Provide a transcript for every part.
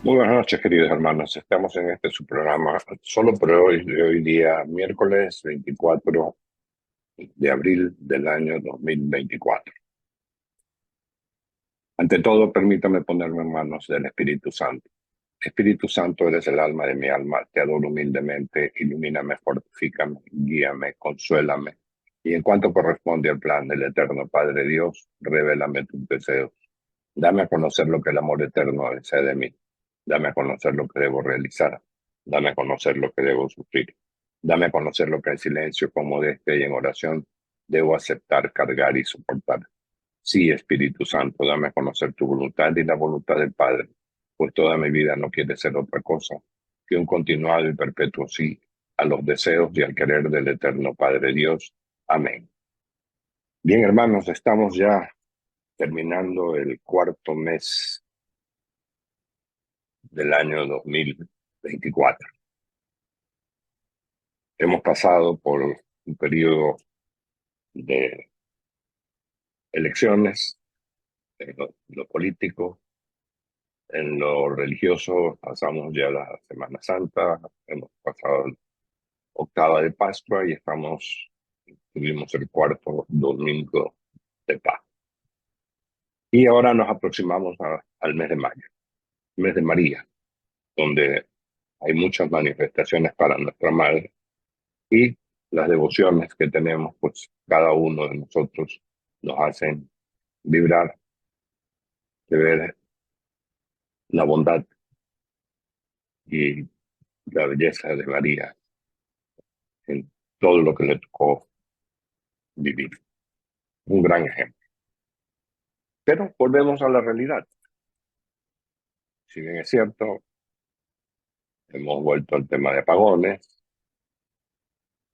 Muy buenas noches, queridos hermanos. Estamos en este su programa solo por hoy, de hoy día, miércoles 24 de abril del año 2024. Ante todo, permítame ponerme en manos del Espíritu Santo. Espíritu Santo, eres el alma de mi alma, te adoro humildemente, ilumíname, fortifícame, guíame, consuélame. Y en cuanto corresponde al plan del eterno Padre Dios, revélame tus deseos. Dame a conocer lo que el amor eterno desea de mí. Dame a conocer lo que debo realizar. Dame a conocer lo que debo sufrir. Dame a conocer lo que en silencio, con modestia y en oración debo aceptar, cargar y soportar. Sí, Espíritu Santo, dame a conocer tu voluntad y la voluntad del Padre, pues toda mi vida no quiere ser otra cosa que un continuado y perpetuo sí a los deseos y al querer del eterno Padre Dios. Amén. Bien, hermanos, estamos ya terminando el cuarto mes del año 2024. Hemos pasado por un periodo de elecciones, en lo político, en lo religioso, pasamos ya la Semana Santa, hemos pasado la octava de Pascua y tuvimos el cuarto domingo de paz. Y ahora nos aproximamos al mes de mayo, mes de María, donde hay muchas manifestaciones para nuestra Madre y las devociones que tenemos, pues cada uno de nosotros nos hacen vibrar de ver la bondad y la belleza de María en todo lo que le tocó vivir. Un gran ejemplo. Pero volvemos a la realidad. Si bien es cierto, hemos vuelto al tema de apagones,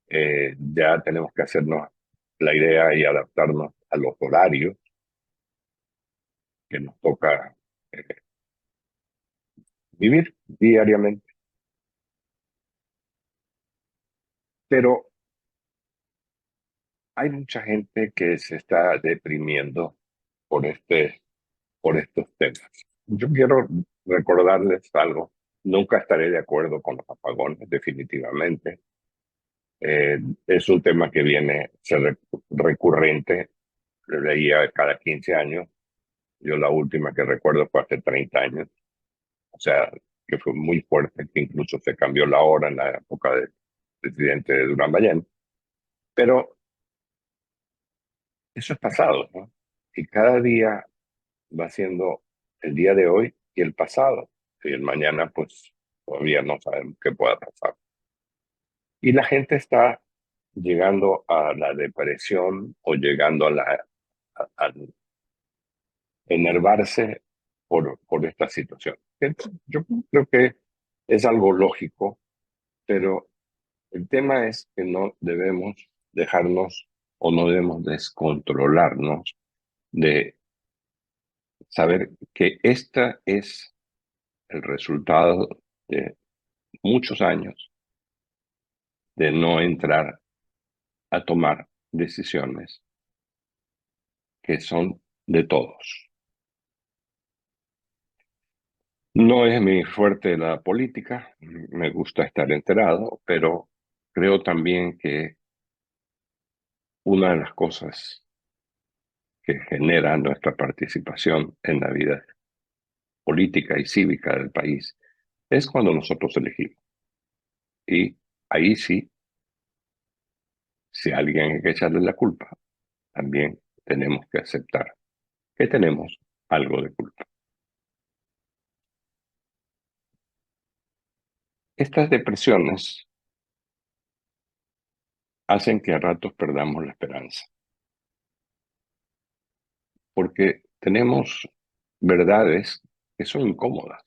ya tenemos que hacernos la idea y adaptarnos a los horarios que nos toca eh, vivir diariamente. Pero hay mucha gente que se está deprimiendo por por estos temas. Yo quiero recordarles algo. Nunca estaré de acuerdo con los apagones, definitivamente. Es un tema que viene ser recurrente. Lo leía cada 15 años. Yo la última que recuerdo fue hace 30 años. O sea, que fue muy fuerte, que incluso se cambió la hora en la época del presidente de Durán Ballén. Pero eso es pasado, ¿no? Y cada día va siendo el día de hoy y el pasado. Y el mañana, pues todavía no sabemos qué pueda pasar. Y la gente está llegando a la depresión o llegando a enervarse por esta situación. Entonces, yo creo que es algo lógico, pero el tema es que no debemos dejarnos o no debemos descontrolarnos de saber que esta es el resultado de muchos años de no entrar a tomar decisiones que son de todos. No es mi fuerte la política, me gusta estar enterado, pero creo también que una de las cosas que genera nuestra participación en la vida política y cívica del país es cuando nosotros elegimos. Y ahí sí, si a alguien hay que echarle la culpa, también tenemos que aceptar que tenemos algo de culpa. Estas depresiones hacen que a ratos perdamos la esperanza, porque tenemos verdades que son incómodas.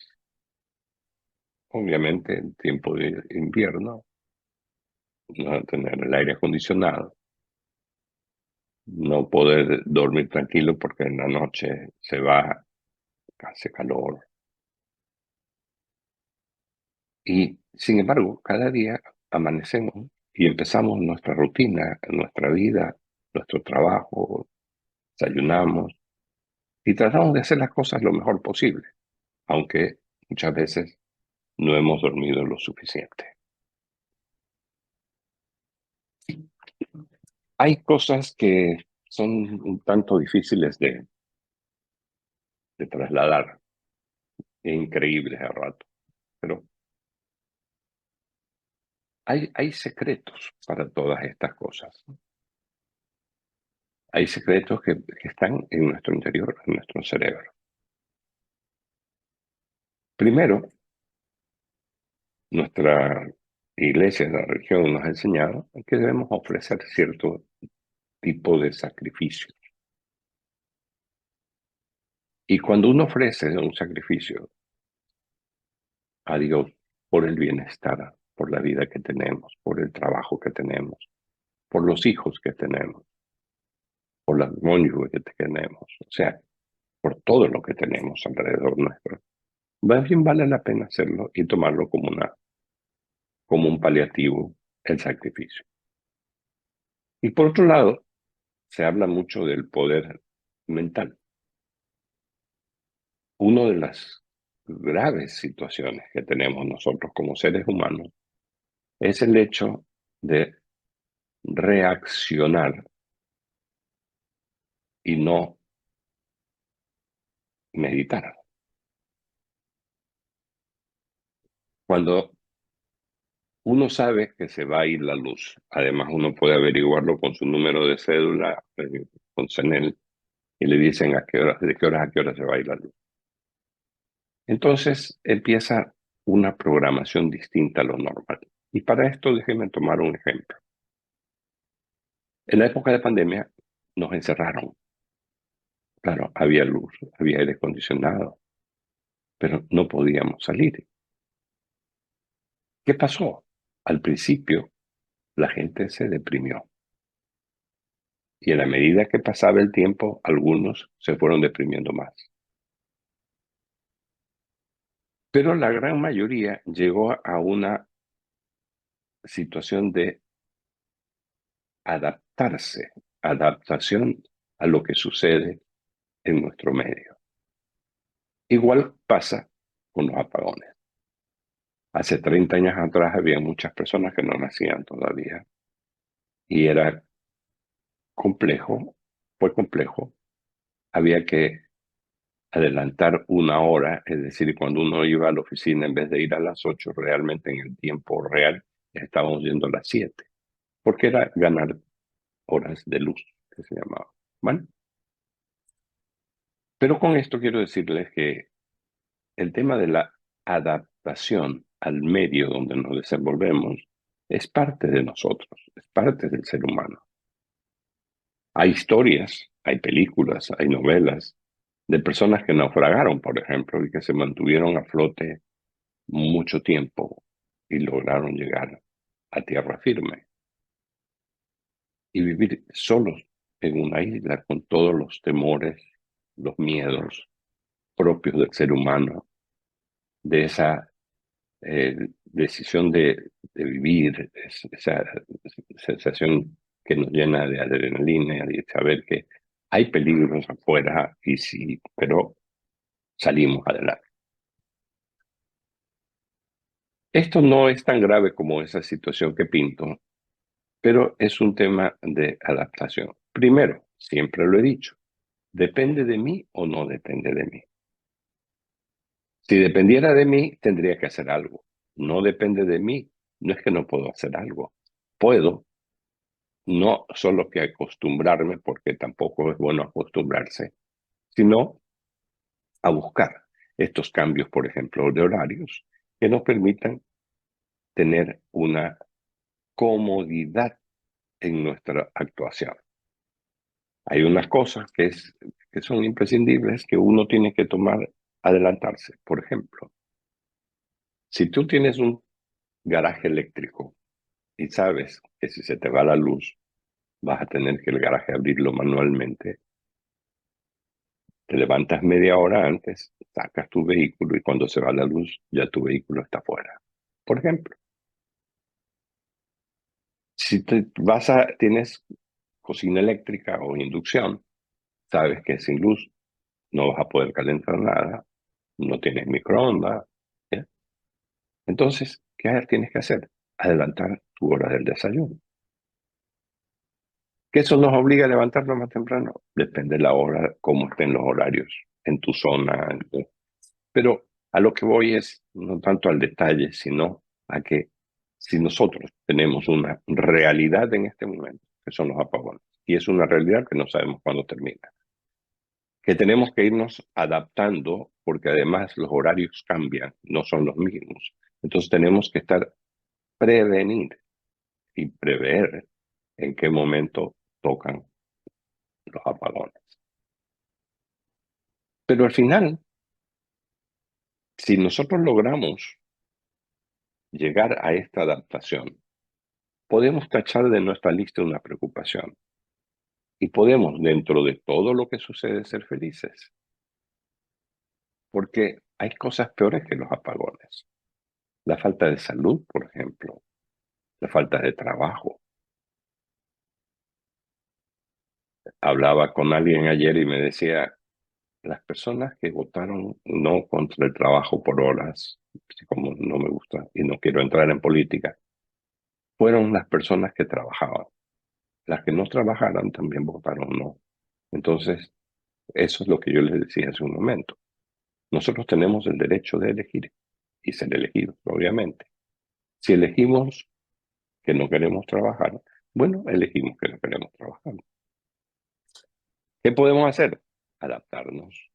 Obviamente, en tiempo de invierno, no tener el aire acondicionado, no poder dormir tranquilo porque en la noche hace calor. Y sin embargo, cada día amanecemos y empezamos nuestra rutina, nuestra vida, nuestro trabajo, desayunamos y tratamos de hacer las cosas lo mejor posible, aunque muchas veces no hemos dormido lo suficiente. Hay cosas que son un tanto difíciles de trasladar, e increíbles a rato, pero hay secretos para todas estas cosas. Hay secretos que están en nuestro interior, en nuestro cerebro. Primero, nuestra iglesia, la religión nos ha enseñado que debemos ofrecer cierto tipo de sacrificio. Y cuando uno ofrece un sacrificio a Dios por el bienestar, por la vida que tenemos, por el trabajo que tenemos, por los hijos que tenemos, por las cónyuges que tenemos, o sea, por todo lo que tenemos alrededor nuestro, más bien vale la pena hacerlo y tomarlo como un paliativo, el sacrificio. Y por otro lado, se habla mucho del poder mental. Una de las graves situaciones que tenemos nosotros como seres humanos es el hecho de reaccionar y no meditar. Cuando uno sabe que se va a ir la luz, además uno puede averiguarlo con su número de cédula, con CENEL, y le dicen de qué horas a qué horas se va a ir la luz. Entonces empieza una programación distinta a lo normal. Y para esto déjenme tomar un ejemplo. En la época de pandemia nos encerraron. Claro, había luz, había aire acondicionado, pero no podíamos salir. ¿Qué pasó? Al principio la gente se deprimió y a la medida que pasaba el tiempo, algunos se fueron deprimiendo más. Pero la gran mayoría llegó a una situación de adaptarse, adaptación a lo que sucede en nuestro medio. Igual pasa con los apagones. Hace 30 años atrás había muchas personas que no nacían todavía y era complejo, fue complejo. Había que adelantar una hora, es decir, cuando uno iba a la oficina en vez de ir a las 8, realmente en el tiempo real estábamos yendo a las 7, porque era ganar horas de luz, que se llamaba. Bueno, pero con esto quiero decirles que el tema de la adaptación al medio donde nos desenvolvemos es parte de nosotros, es parte del ser humano. Hay historias, hay películas, hay novelas de personas que naufragaron, por ejemplo, y que se mantuvieron a flote mucho tiempo y lograron llegar a tierra firme y vivir solos en una isla con todos los temores, los miedos propios del ser humano, de esa decisión de vivir, esa sensación que nos llena de adrenalina y de saber que hay peligros afuera y sí, pero salimos adelante. Esto no es tan grave como esa situación que pinto, pero es un tema de adaptación. Primero, siempre lo he dicho, ¿depende de mí o no depende de mí? Si dependiera de mí, tendría que hacer algo. No depende de mí, no es que no puedo hacer algo. Puedo, no solo que acostumbrarme, porque tampoco es bueno acostumbrarse, sino a buscar estos cambios, por ejemplo, de horarios, que nos permitan tener una comodidad en nuestra actuación. Hay unas cosas que son imprescindibles que uno tiene que tomar, adelantarse. Por ejemplo, si tú tienes un garaje eléctrico y sabes que si se te va la luz, vas a tener que el garaje abrirlo manualmente, te levantas media hora antes, sacas tu vehículo y cuando se va la luz, ya tu vehículo está fuera. Por ejemplo, si tienes cocina eléctrica o inducción, sabes que sin luz no vas a poder calentar nada, no tienes microondas, Entonces, ¿qué tienes que hacer? Adelantar tu hora del desayuno. ¿Que eso nos obliga a levantarnos más temprano? Depende de la hora, cómo estén los horarios en tu zona. Pero a lo que voy es no tanto al detalle, sino a que si nosotros tenemos una realidad en este momento, que son los apagones, y es una realidad que no sabemos cuándo termina, que tenemos que irnos adaptando porque además los horarios cambian, no son los mismos. Entonces tenemos que estar prevenir y prever en qué momento tocan los apagones. Pero al final, si nosotros logramos llegar a esta adaptación, podemos tachar de nuestra lista una preocupación y podemos, dentro de todo lo que sucede, ser felices. Porque hay cosas peores que los apagones. La falta de salud, por ejemplo, la falta de trabajo. Hablaba con alguien ayer y me decía, las personas que votaron no contra el trabajo por horas, así como no me gusta y no quiero entrar en política, fueron las personas que trabajaban. Las que no trabajaran también votaron no. Entonces, eso es lo que yo les decía hace un momento. Nosotros tenemos el derecho de elegir y ser elegidos, obviamente. Si elegimos que no queremos trabajar, bueno, elegimos que no queremos trabajar. ¿Qué podemos hacer? Adaptarnos,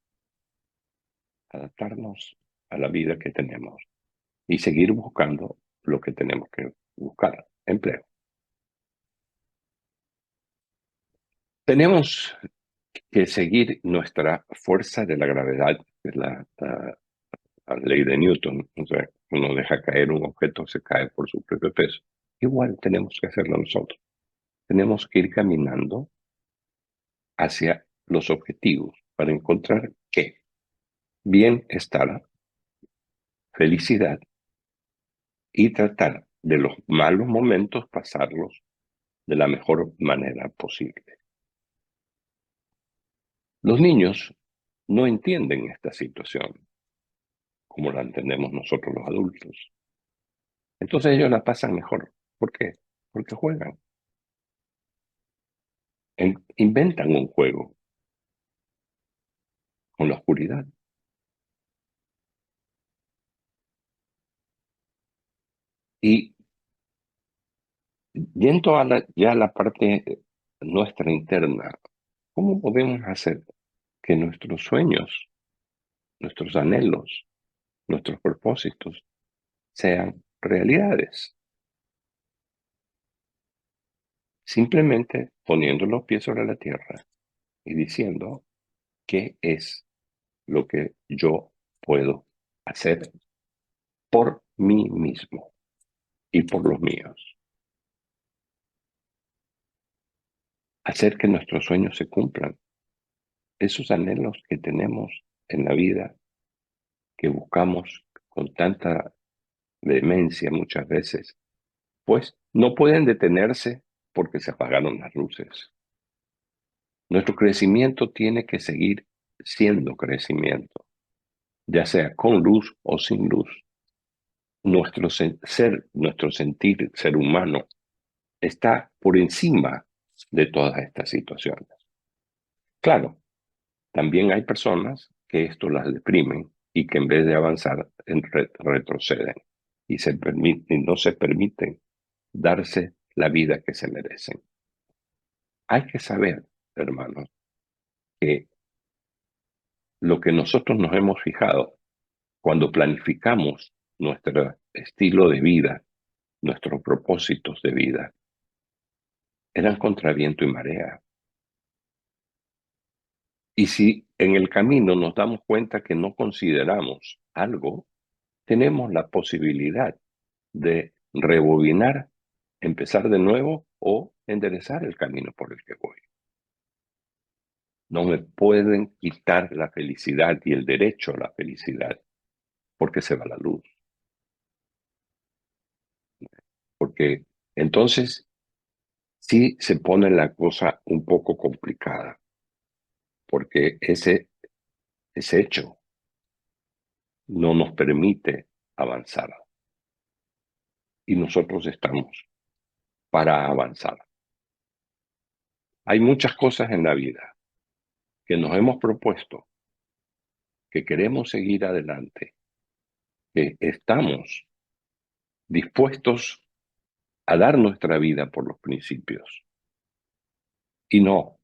adaptarnos a la vida que tenemos y seguir buscando lo que tenemos que buscar, empleo. Tenemos que seguir nuestra fuerza de la gravedad, que es la ley de Newton. O sea, uno deja caer un objeto, se cae por su propio peso. Igual tenemos que hacerlo nosotros. Tenemos que ir caminando hacia los objetivos para encontrar qué: bienestar, felicidad y tratar de los malos momentos pasarlos de la mejor manera posible. Los niños no entienden esta situación como la entendemos nosotros los adultos. Entonces ellos la pasan mejor. ¿Por qué? Porque juegan. Inventan un juego con la oscuridad. Y yendo ya a la parte nuestra interna, ¿cómo podemos hacer que nuestros sueños, nuestros anhelos, nuestros propósitos sean realidades? Simplemente poniendo los pies sobre la tierra y diciendo qué es lo que yo puedo hacer por mí mismo y por los míos. Hacer que nuestros sueños se cumplan. Esos anhelos que tenemos en la vida, que buscamos con tanta vehemencia muchas veces, pues no pueden detenerse porque se apagaron las luces. Nuestro crecimiento tiene que seguir siendo crecimiento, ya sea con luz o sin luz. Nuestro ser, nuestro sentir ser humano está por encima de todas estas situaciones. Claro, también hay personas que esto las deprimen y que en vez de avanzar retroceden y no se permiten darse la vida que se merecen. Hay que saber, hermanos, que lo que nosotros nos hemos fijado cuando planificamos nuestro estilo de vida, nuestros propósitos de vida, eran contra viento y marea. Y si en el camino nos damos cuenta que no consideramos algo, tenemos la posibilidad de rebobinar, empezar de nuevo o enderezar el camino por el que voy. No me pueden quitar la felicidad y el derecho a la felicidad porque se va la luz. Porque entonces sí se pone la cosa un poco complicada, porque ese hecho no nos permite avanzar. y nosotros estamos para avanzar. Hay muchas cosas en la vida que nos hemos propuesto, que queremos seguir adelante, que estamos dispuestos a dar nuestra vida por los principios. Y no,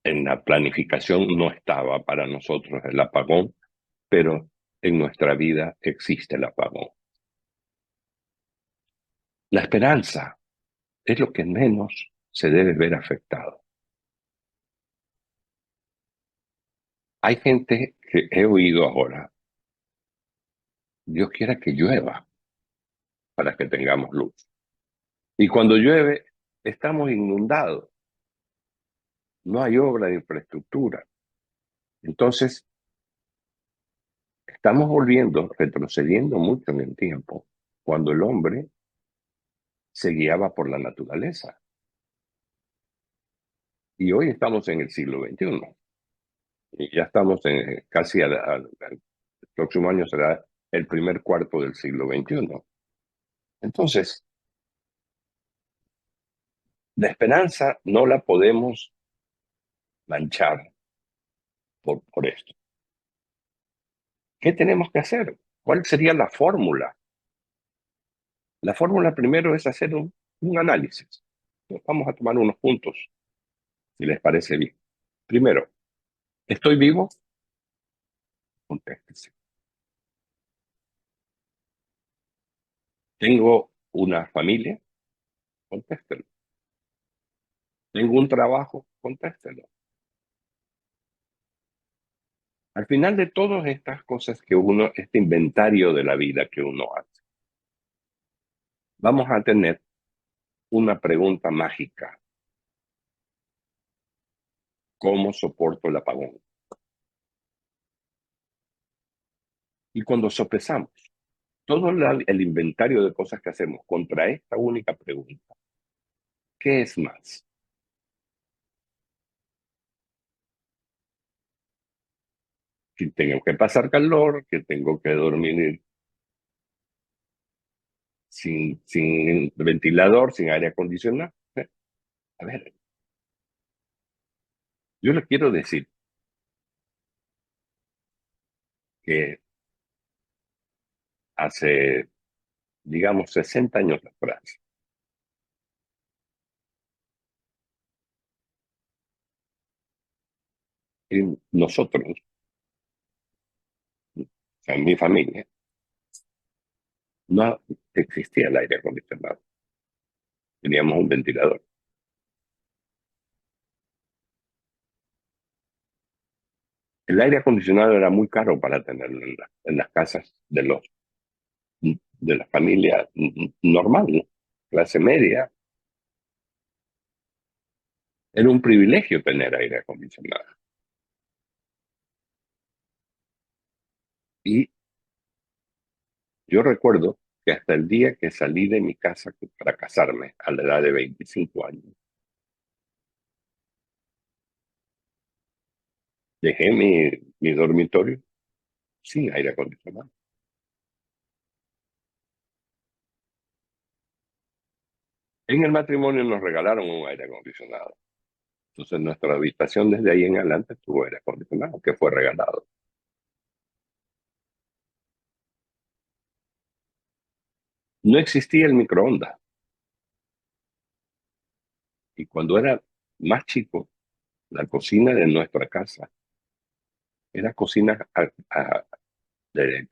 en la planificación no estaba para nosotros el apagón, pero en nuestra vida existe el apagón. La esperanza es lo que menos se debe ver afectado. Hay gente que he oído ahora, Dios quiera que llueva para que tengamos luz. Y cuando llueve, estamos inundados. No hay obra de infraestructura. Entonces, estamos volviendo, retrocediendo mucho en el tiempo, cuando el hombre se guiaba por la naturaleza. Y hoy estamos en el siglo XXI. Y ya estamos en, casi al próximo año será el primer cuarto del siglo XXI. Entonces, la esperanza no la podemos manchar por esto. ¿Qué tenemos que hacer? ¿Cuál sería la fórmula? La fórmula primero es hacer un análisis. Vamos a tomar unos puntos, si les parece bien. Primero, ¿estoy vivo? Contéstese. ¿Tengo una familia? Contéstelo. ¿Tengo un trabajo? Contéstelo. Al final de todas estas cosas que uno, este inventario de la vida que uno hace, vamos a tener una pregunta mágica. ¿Cómo soporto el apagón? Y cuando sopesamos todo el inventario de cosas que hacemos contra esta única pregunta, ¿qué es más? Que tengo que pasar calor, que tengo que dormir sin ventilador, sin aire acondicionado. A ver, yo le quiero decir que hace, digamos, 60 años atrás, nosotros, o sea, en mi familia, no existía el aire acondicionado. Teníamos un ventilador. El aire acondicionado era muy caro para tenerlo en las casas de la familia normal, ¿no? Clase media. Era un privilegio tener aire acondicionado. Y yo recuerdo que hasta el día que salí de mi casa para casarme, a la edad de 25 años, dejé mi dormitorio sin aire acondicionado. En el matrimonio nos regalaron un aire acondicionado. Entonces nuestra habitación desde ahí en adelante tuvo aire acondicionado, que fue regalado. No existía el microondas. Y cuando era más chico, la cocina de nuestra casa era cocina de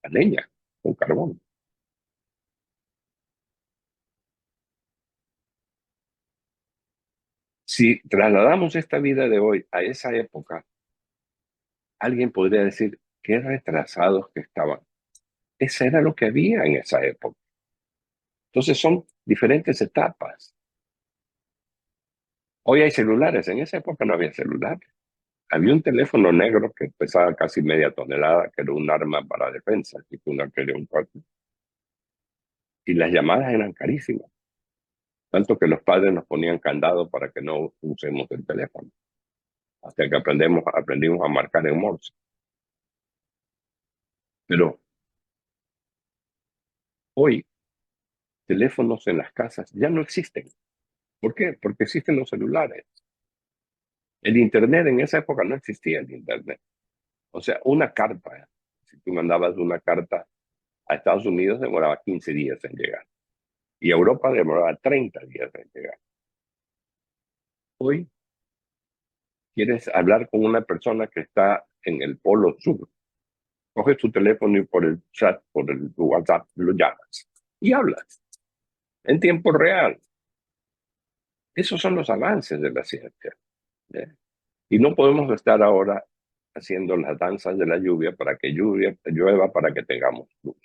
a leña, con carbón. Si trasladamos esta vida de hoy a esa época, alguien podría decir, qué retrasados que estaban. Eso era lo que había en esa época. Entonces son diferentes etapas. Hoy hay celulares, en esa época no había celulares. Había un teléfono negro que pesaba casi media tonelada, que era un arma para defensa, que uno quería un cuarto. Y las llamadas eran carísimas, tanto que los padres nos ponían candado para que no usemos el teléfono, hasta que aprendimos a marcar en Morse. Pero Hoy, teléfonos en las casas ya no existen. ¿Por qué? Porque existen los celulares. El Internet en esa época no existía el Internet. O sea, una carta, si tú mandabas una carta a Estados Unidos demoraba 15 días en llegar y a Europa demoraba 30 días en llegar. Hoy quieres hablar con una persona que está en el polo sur, coges tu teléfono y por el chat, por el WhatsApp, lo llamas y hablas en tiempo real. Esos son los avances de la ciencia. ¿Eh? Y no podemos estar ahora haciendo las danzas de la lluvia para que llueva para que tengamos luz.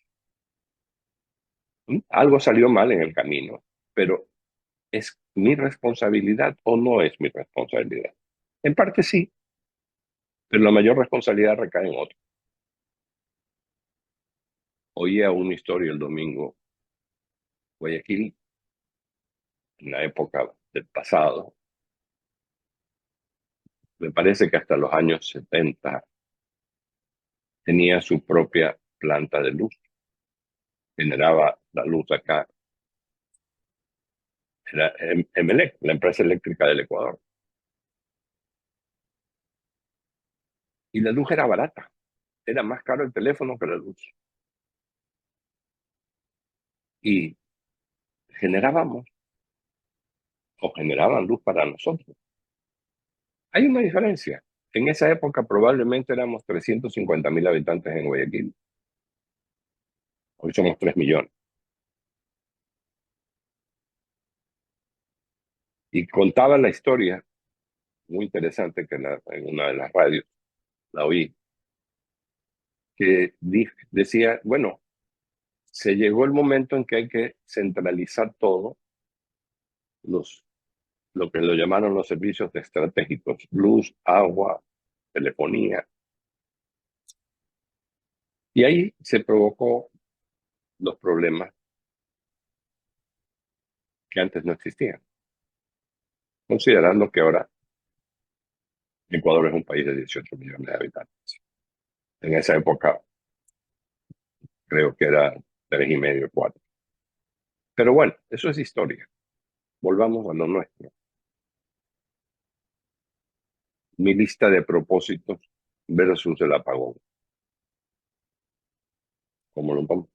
Algo salió mal en el camino, pero ¿es mi responsabilidad o no es mi responsabilidad? En parte sí, pero la mayor responsabilidad recae en otro. Oía una historia el domingo, Guayaquil, en la época del pasado, me parece que hasta los años 70 tenía su propia planta de luz, generaba la luz acá, era Emelec, la empresa eléctrica del Ecuador. Y la luz era barata, era más caro el teléfono que la luz. Y generábamos o generaban luz para nosotros. Hay una diferencia. En esa época probablemente éramos 350.000 habitantes en Guayaquil. Hoy somos 3 millones. Y contaba la historia, muy interesante, que en una de las radios la oí, que decía, bueno, se llegó el momento en que hay que centralizar todo, lo que lo llamaron los servicios estratégicos, luz, agua, telefonía. Y ahí se provocó los problemas que antes no existían, considerando que ahora Ecuador es un país de 18 millones de habitantes. En esa época creo que era 3,5, 4. Pero bueno, eso es historia. Volvamos a lo nuestro. Mi lista de propósitos versus el apagón. ¿Cómo lo pongo?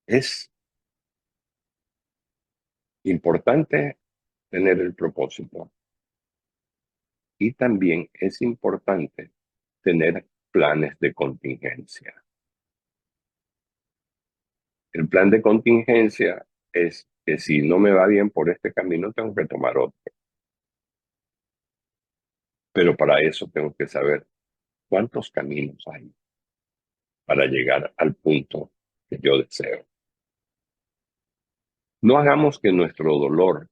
Es importante tener el propósito y también es importante tener planes de contingencia. El plan de contingencia es que si no me va bien por este camino, tengo que tomar otro. Pero para eso tengo que saber cuántos caminos hay para llegar al punto que yo deseo. No hagamos que nuestro dolor,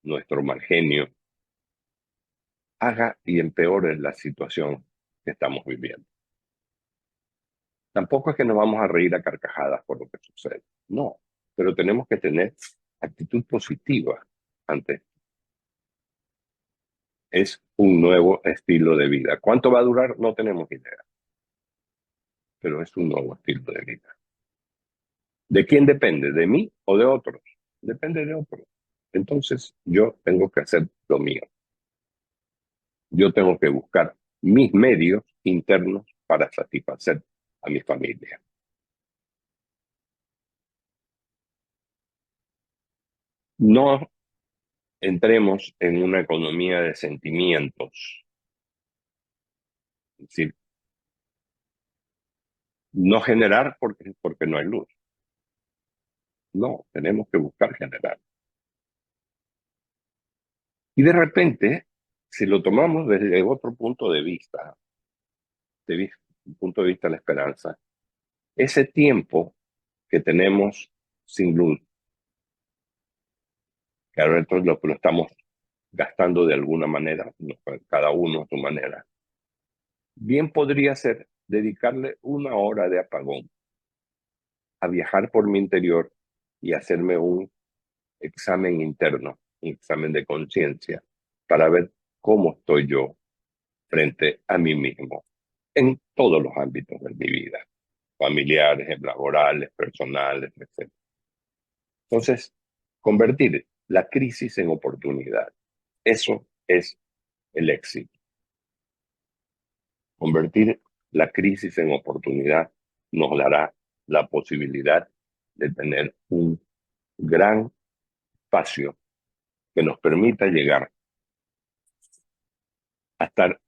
nuestro mal genio, haga y empeore la situación que estamos viviendo. Tampoco es que nos vamos a reír a carcajadas por lo que sucede. No, pero tenemos que tener actitud positiva ante esto. Es un nuevo estilo de vida. ¿Cuánto va a durar? No tenemos idea, pero es un nuevo estilo de vida. ¿De quién depende? ¿De mí o de otros? Depende de otros. Entonces yo tengo que hacer lo mío. Yo tengo que buscar mis medios internos para satisfacer a mi familia. No entremos en una economía de sentimientos. Es decir, no generar porque no hay luz. No, tenemos que buscar generar. Y de repente, si lo tomamos desde otro punto de vista, un punto de vista de la esperanza, ese tiempo que tenemos sin luz, que ahora entonces lo estamos gastando de alguna manera, cada uno a su manera, bien podría ser dedicarle una hora de apagón a viajar por mi interior y hacerme un examen interno, un examen de conciencia, para ver cómo estoy yo frente a mí mismo. en todos los ámbitos de mi vida, familiares, laborales, personales, etc. Entonces, convertir la crisis en oportunidad, eso es el éxito. Convertir la crisis en oportunidad nos dará la posibilidad de tener un gran espacio que nos permita llegar a estar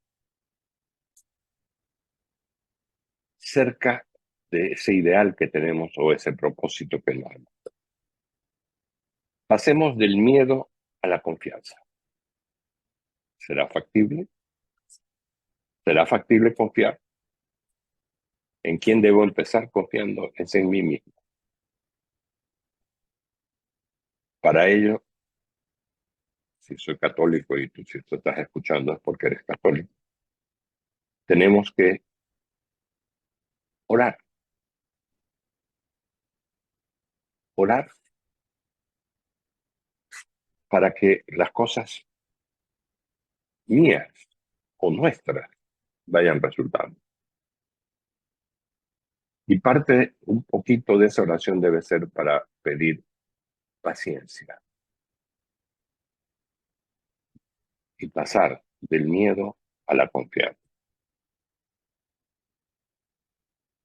cerca de ese ideal que tenemos o ese propósito que nos hemos. Pasemos del miedo a la confianza. ¿Será factible? ¿Será factible confiar? ¿En quién debo empezar confiando? Es en mí mismo. Para ello, si soy católico y tú si tú estás escuchando es porque eres católico, tenemos que orar. Orar para que las cosas mías o nuestras vayan resultando. Y parte un poquito de esa oración debe ser para pedir paciencia y pasar del miedo a la confianza.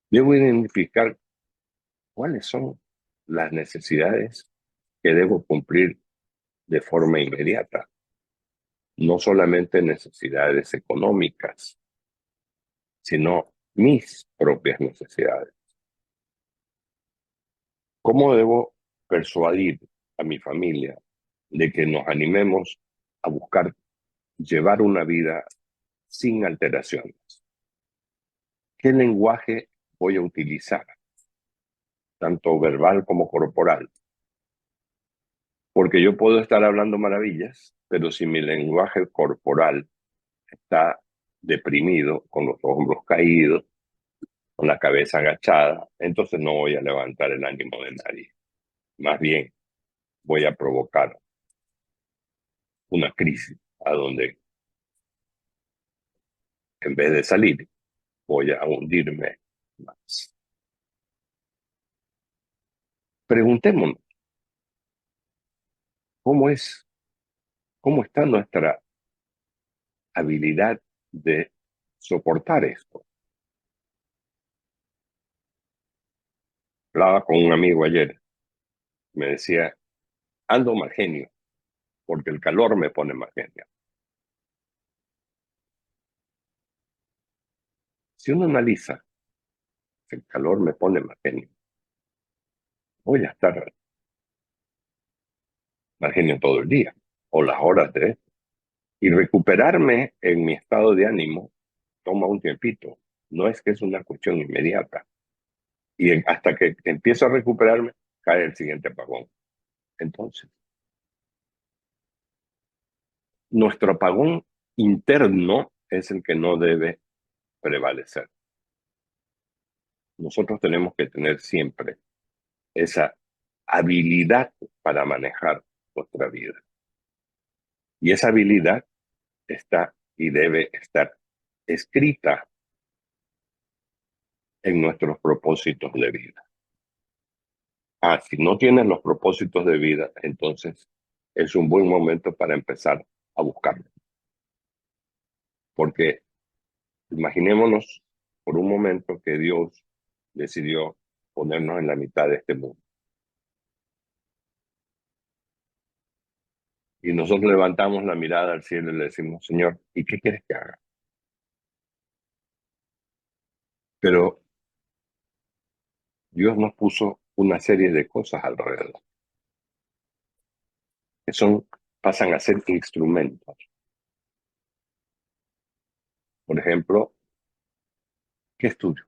Debo identificar cuáles son las necesidades que debo cumplir de forma inmediata, no solamente necesidades económicas, sino mis propias necesidades. ¿Cómo debo persuadir a mi familia de que nos animemos a buscar llevar una vida sin alteraciones? ¿Qué lenguaje voy a utilizar, tanto verbal como corporal? Porque yo puedo estar hablando maravillas, pero si mi lenguaje corporal está deprimido, con los hombros caídos, con la cabeza agachada, entonces no voy a levantar el ánimo de nadie. Más bien, voy a provocar una crisis a donde, en vez de salir, voy a hundirme más. Preguntémonos, ¿cómo es, cómo está nuestra habilidad de soportar esto? Hablaba con un amigo ayer, me decía, ando mal genio, porque el calor me pone mal genio. Si uno analiza, el calor me pone mal genio, voy a estar mal genio todo el día, o las horas de esto. Y recuperarme en mi estado de ánimo toma un tiempito, no es que es una cuestión inmediata. Y hasta que empiezo a recuperarme, cae el siguiente apagón. Entonces, nuestro apagón interno es el que no debe prevalecer. Nosotros tenemos que tener siempre esa habilidad para manejar nuestra vida. Y esa habilidad está y debe estar escrita en nuestros propósitos de vida. Si no tienes los propósitos de vida, entonces es un buen momento para empezar a buscarlos. Porque imaginémonos por un momento que Dios decidió ponernos en la mitad de este mundo. Y nosotros levantamos la mirada al cielo y le decimos, Señor, ¿y qué quieres que haga? Pero Dios nos puso una serie de cosas alrededor, que pasan a ser instrumentos. Por ejemplo, ¿qué estudio?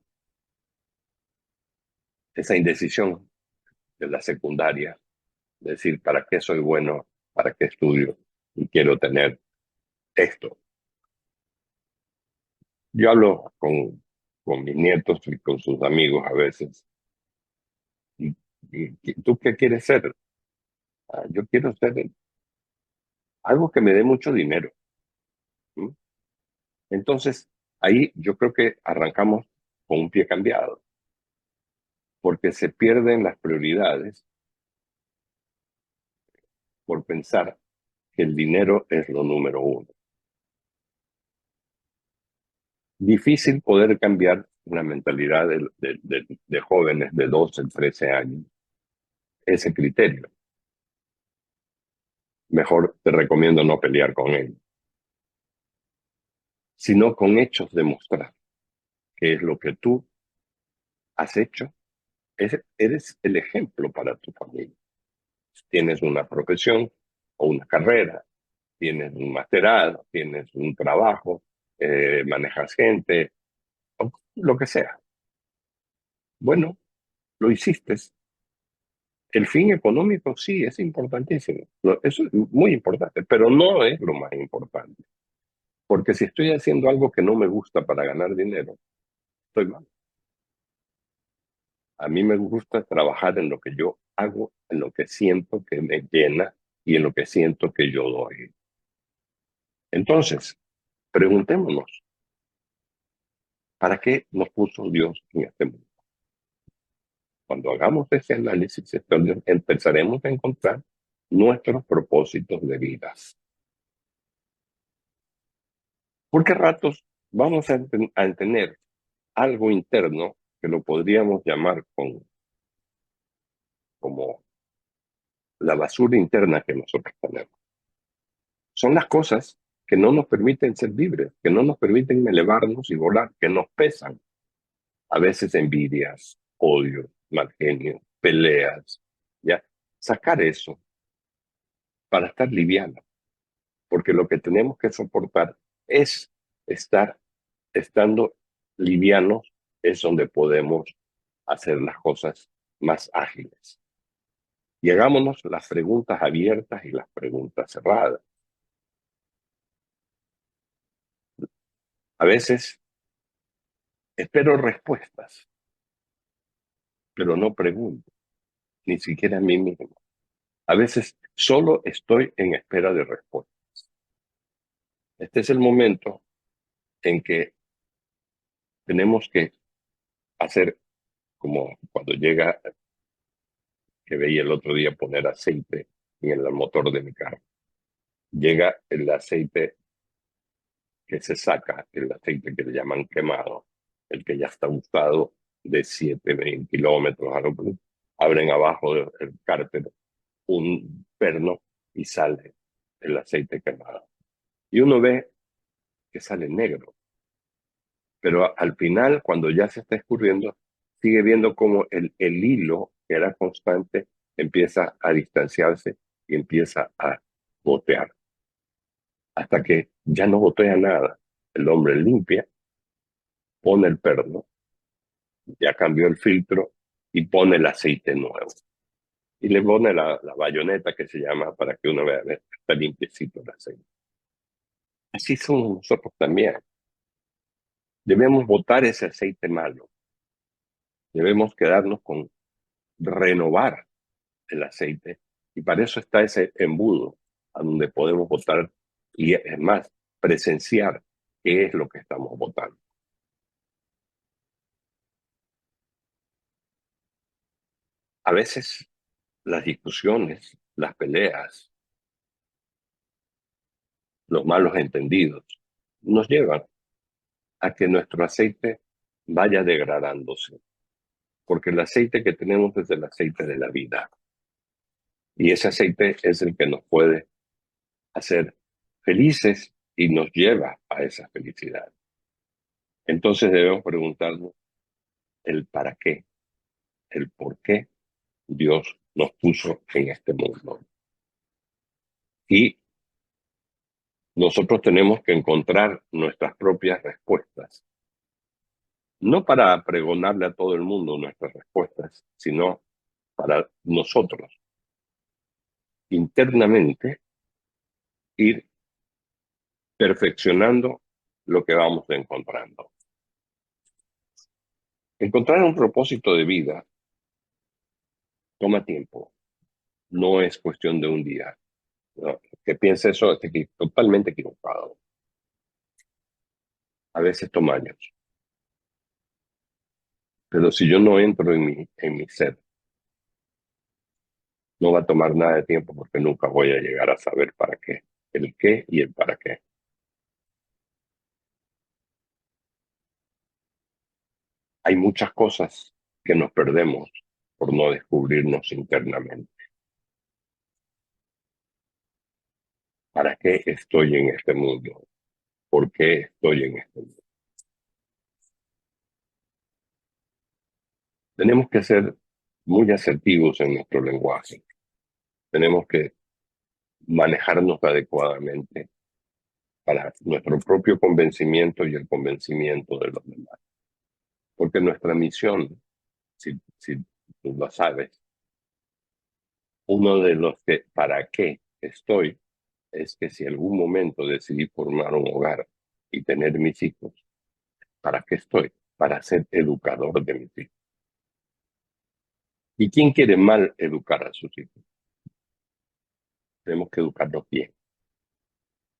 Esa indecisión de la secundaria, decir, ¿para qué soy bueno? ¿Para qué estudio? Y quiero tener esto. Yo hablo con mis nietos y con sus amigos a veces. ¿Y, y tú qué quieres ser? Yo quiero ser algo que me dé mucho dinero. ¿Mm? Entonces, Ahí yo creo que arrancamos con un pie cambiado, porque se pierden las prioridades por pensar que el dinero es lo número uno. Difícil poder cambiar una mentalidad de jóvenes de 12, 13 años, ese criterio. Mejor te recomiendo no pelear con él, sino con hechos demostrar que es lo que tú has hecho. Eres el ejemplo para tu familia. Tienes una profesión o una carrera, tienes un masterado, tienes un trabajo, manejas gente, o lo que sea. Bueno, lo hiciste. El fin económico sí es importantísimo. Eso es muy importante, pero no es lo más importante. Porque si estoy haciendo algo que no me gusta para ganar dinero, estoy mal. A mí me gusta trabajar en lo que yo hago, en lo que siento que me llena y en lo que siento que yo doy. Entonces, preguntémonos, ¿para qué nos puso Dios en este mundo? Cuando hagamos ese análisis, entonces empezaremos a encontrar nuestros propósitos de vida. ¿Por qué ratos vamos a tener algo interno que lo podríamos llamar como la basura interna que nosotros tenemos? Son las cosas que no nos permiten ser libres, que no nos permiten elevarnos y volar, que nos pesan. A veces envidias, odio, mal genio, peleas, ¿ya? Sacar eso para estar liviano, porque lo que tenemos que soportar es estar, estando livianos, es donde podemos hacer las cosas más ágiles. Y hagámonos las preguntas abiertas y las preguntas cerradas. A veces espero respuestas, pero no pregunto, ni siquiera a mí mismo. A veces solo estoy en espera de respuesta. Este es el momento en que tenemos que hacer como cuando llega, que veía el otro día poner aceite en el motor de mi carro. Llega el aceite que se saca, el aceite que le llaman quemado, el que ya está usado de 7, 20 kilómetros, abren abajo del cárter un perno y sale el aceite quemado. Y uno ve que sale negro, pero al final, cuando ya se está escurriendo, sigue viendo como el hilo, que era constante, empieza a distanciarse y empieza a gotear, hasta que ya no gotea nada. El hombre limpia, pone el perno, ya cambió el filtro y pone el aceite nuevo. Y le pone la bayoneta que se llama para que uno vea, está limpiecito el aceite. Así somos nosotros también. Debemos botar ese aceite malo. Debemos quedarnos con renovar el aceite. Y para eso está ese embudo, a donde podemos votar y es más, presenciar qué es lo que estamos votando. A veces las discusiones, las peleas, los malos entendidos nos llevan a que nuestro aceite vaya degradándose, porque el aceite que tenemos es el aceite de la vida. Y ese aceite es el que nos puede hacer felices y nos lleva a esa felicidad. Entonces debemos preguntarnos el para qué, el por qué Dios nos puso en este mundo. Y nosotros tenemos que encontrar nuestras propias respuestas, no para pregonarle a todo el mundo nuestras respuestas, sino para nosotros internamente ir perfeccionando lo que vamos encontrando. Encontrar un propósito de vida toma tiempo, no es cuestión de un día. No, que piense eso está totalmente equivocado. A veces toma años, pero si yo no entro en mi ser, no va a tomar nada de tiempo porque nunca voy a llegar a saber para qué, el qué y el para qué. Hay muchas cosas que nos perdemos por no descubrirnos internamente. ¿Para qué estoy en este mundo? ¿Por qué estoy en este mundo? Tenemos que ser muy asertivos en nuestro lenguaje. Tenemos que manejarnos adecuadamente para nuestro propio convencimiento y el convencimiento de los demás. Porque nuestra misión, si tú lo sabes, uno de los que, ¿para qué estoy? Es que si algún momento decidí formar un hogar y tener mis hijos, ¿para qué estoy? Para ser educador de mis hijos. ¿Y quién quiere mal educar a sus hijos? Tenemos que educarlos bien.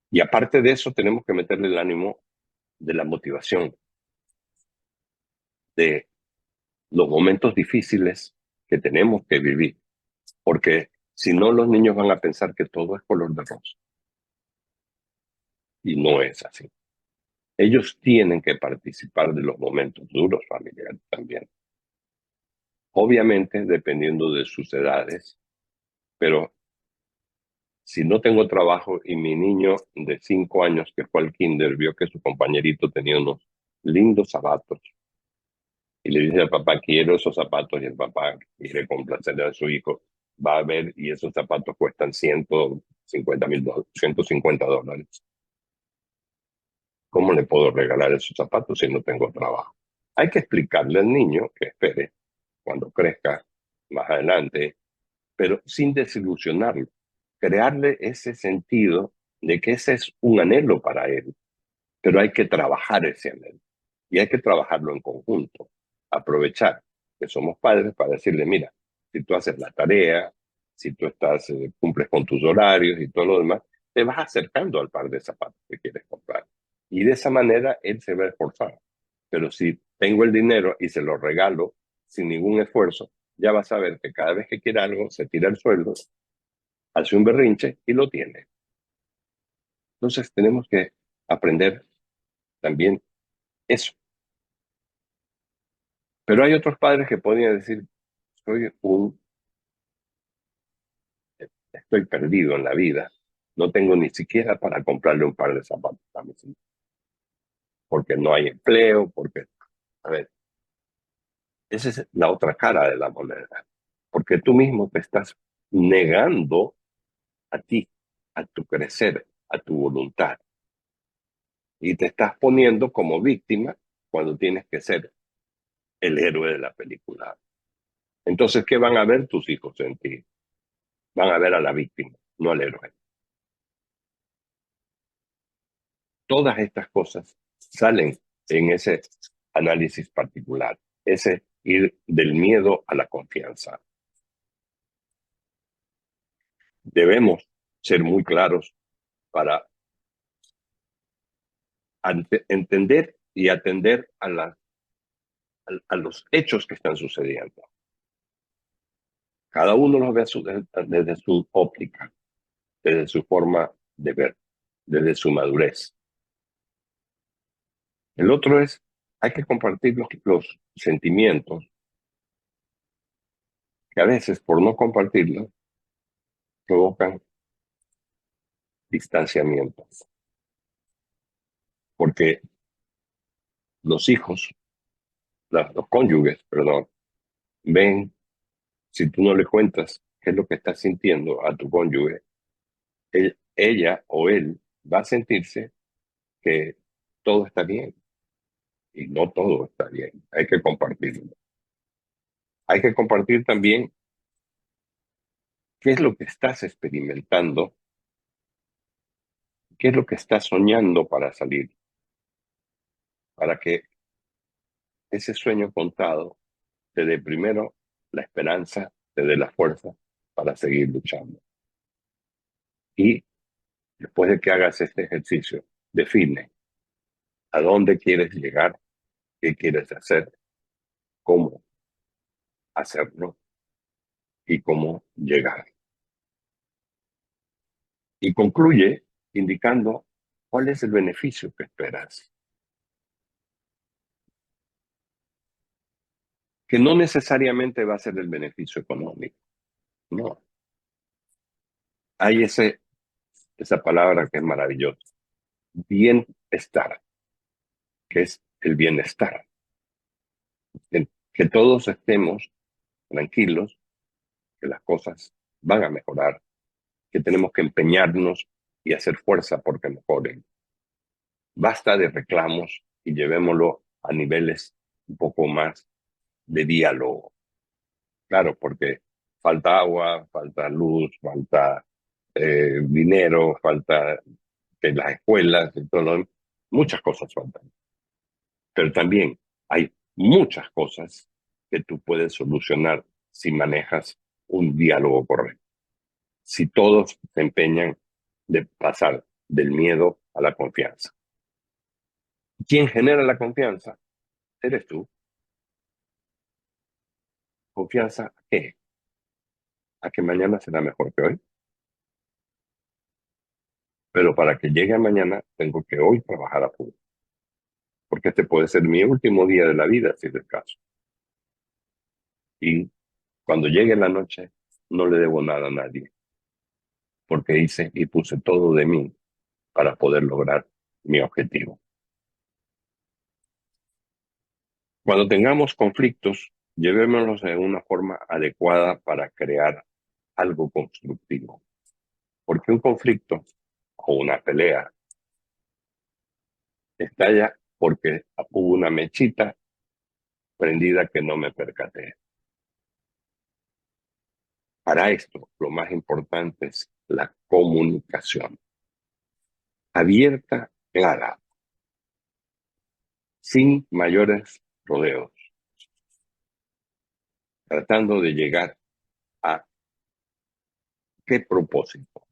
Y aparte de eso, tenemos que meterle el ánimo de la motivación, de los momentos difíciles que tenemos que vivir, porque si no, los niños van a pensar que todo es color de rosa. Y no es así. Ellos tienen que participar de los momentos duros familiares también. Obviamente, dependiendo de sus edades, pero si no tengo trabajo y mi niño de 5 años que fue al kinder vio que su compañerito tenía unos lindos zapatos y le dice al papá, quiero esos zapatos, y el papá quiere complacer a su hijo, va a ver y esos zapatos cuestan $150,000, $150. ¿Cómo le puedo regalar esos zapatos si no tengo trabajo? Hay que explicarle al niño que espere cuando crezca más adelante, pero sin desilusionarlo, crearle ese sentido de que ese es un anhelo para él, pero hay que trabajar ese anhelo y hay que trabajarlo en conjunto, aprovechar que somos padres para decirle, mira, si tú haces la tarea, si tú cumples con tus horarios y todo lo demás, te vas acercando al par de zapatos que quieres comprar. Y de esa manera él se va a esforzar. Pero si tengo el dinero y se lo regalo sin ningún esfuerzo, ya va a saber que cada vez que quiere algo, se tira el sueldo, hace un berrinche y lo tiene. Entonces tenemos que aprender también eso. Pero hay otros padres que podrían decir, soy un, estoy perdido en la vida, no tengo ni siquiera para comprarle un par de zapatos a mis hijos, porque no hay empleo, porque, a ver, esa es la otra cara de la moneda, porque tú mismo te estás negando a ti, a tu crecer, a tu voluntad, y te estás poniendo como víctima cuando tienes que ser el héroe de la película. Entonces, ¿qué van a ver tus hijos en ti? Van a ver a la víctima, no al héroe. Todas estas cosas salen en ese análisis particular, ese ir del miedo a la confianza. Debemos ser muy claros para entender y atender a los hechos que están sucediendo. Cada uno los ve desde su óptica, desde su forma de ver, desde su madurez. El otro es, hay que compartir los sentimientos que a veces por no compartirlos provocan distanciamiento, porque los hijos, los cónyuges, perdón, ven, si tú no le cuentas qué es lo que estás sintiendo a tu cónyuge, ella o él va a sentirse que todo está bien y no todo está bien. Hay que compartirlo. Hay que compartir también qué es lo que estás experimentando, qué es lo que estás soñando para salir, para que ese sueño contado te dé primero la esperanza, te dé la fuerza para seguir luchando. Y después de que hagas este ejercicio, define ¿A dónde quieres llegar? ¿Qué quieres hacer? ¿Cómo hacerlo? ¿Y cómo llegar? Y concluye indicando cuál es el beneficio que esperas. Que no necesariamente va a ser el beneficio económico. No. Hay esa palabra que es maravillosa. Bienestar, que es el bienestar. Que todos estemos tranquilos, que las cosas van a mejorar, que tenemos que empeñarnos y hacer fuerza porque mejoren. Basta de reclamos y llevémoslo a niveles un poco más de diálogo. Claro, porque falta agua, falta luz, falta dinero, falta que las escuelas, y todo, muchas cosas faltan. Pero también hay muchas cosas que tú puedes solucionar si manejas un diálogo correcto. Si todos se empeñan de pasar del miedo a la confianza. ¿Quién genera la confianza? Eres tú. ¿Confianza a qué? ¿A que mañana será mejor que hoy? Pero para que llegue a mañana, tengo que hoy trabajar a full. Porque este puede ser mi último día de la vida, si es el caso. Y cuando llegue la noche, no le debo nada a nadie. Porque hice y puse todo de mí para poder lograr mi objetivo. Cuando tengamos conflictos, llevémoslos de una forma adecuada para crear algo constructivo. Porque un conflicto o una pelea estalla porque hubo una mechita prendida que no me percaté. Para esto, lo más importante es la comunicación. Abierta, clara, sin mayores rodeos, tratando de llegar a qué propósito.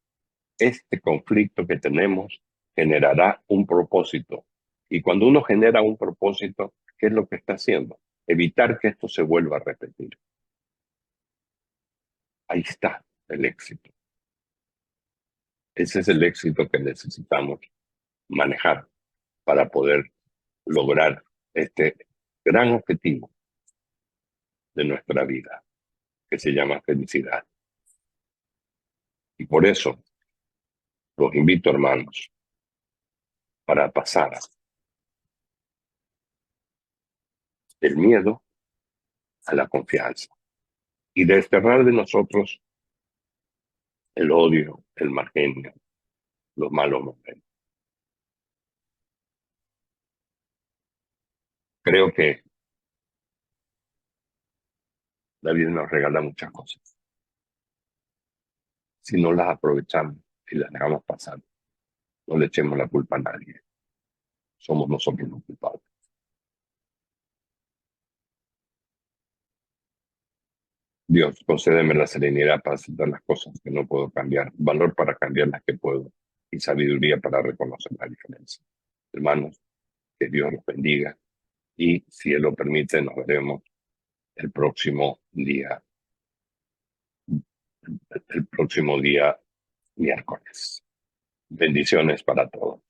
Este conflicto que tenemos generará un propósito. Y cuando uno genera un propósito, ¿qué es lo que está haciendo? Evitar que esto se vuelva a repetir. Ahí está el éxito. Ese es el éxito que necesitamos manejar para poder lograr este gran objetivo de nuestra vida, que se llama felicidad. Y por eso los invito, hermanos, para pasar del miedo a la confianza y desterrar de nosotros el odio, el mal genio, los malos momentos. Creo que la vida nos regala muchas cosas. Si no las aprovechamos y las dejamos pasar, no le echemos la culpa a nadie. Somos nosotros los culpables. Dios, concédeme la serenidad para aceptar las cosas que no puedo cambiar, valor para cambiar las que puedo y sabiduría para reconocer la diferencia. Hermanos, que Dios los bendiga y si Él lo permite, nos veremos el próximo día, el próximo día miércoles. Bendiciones para todos.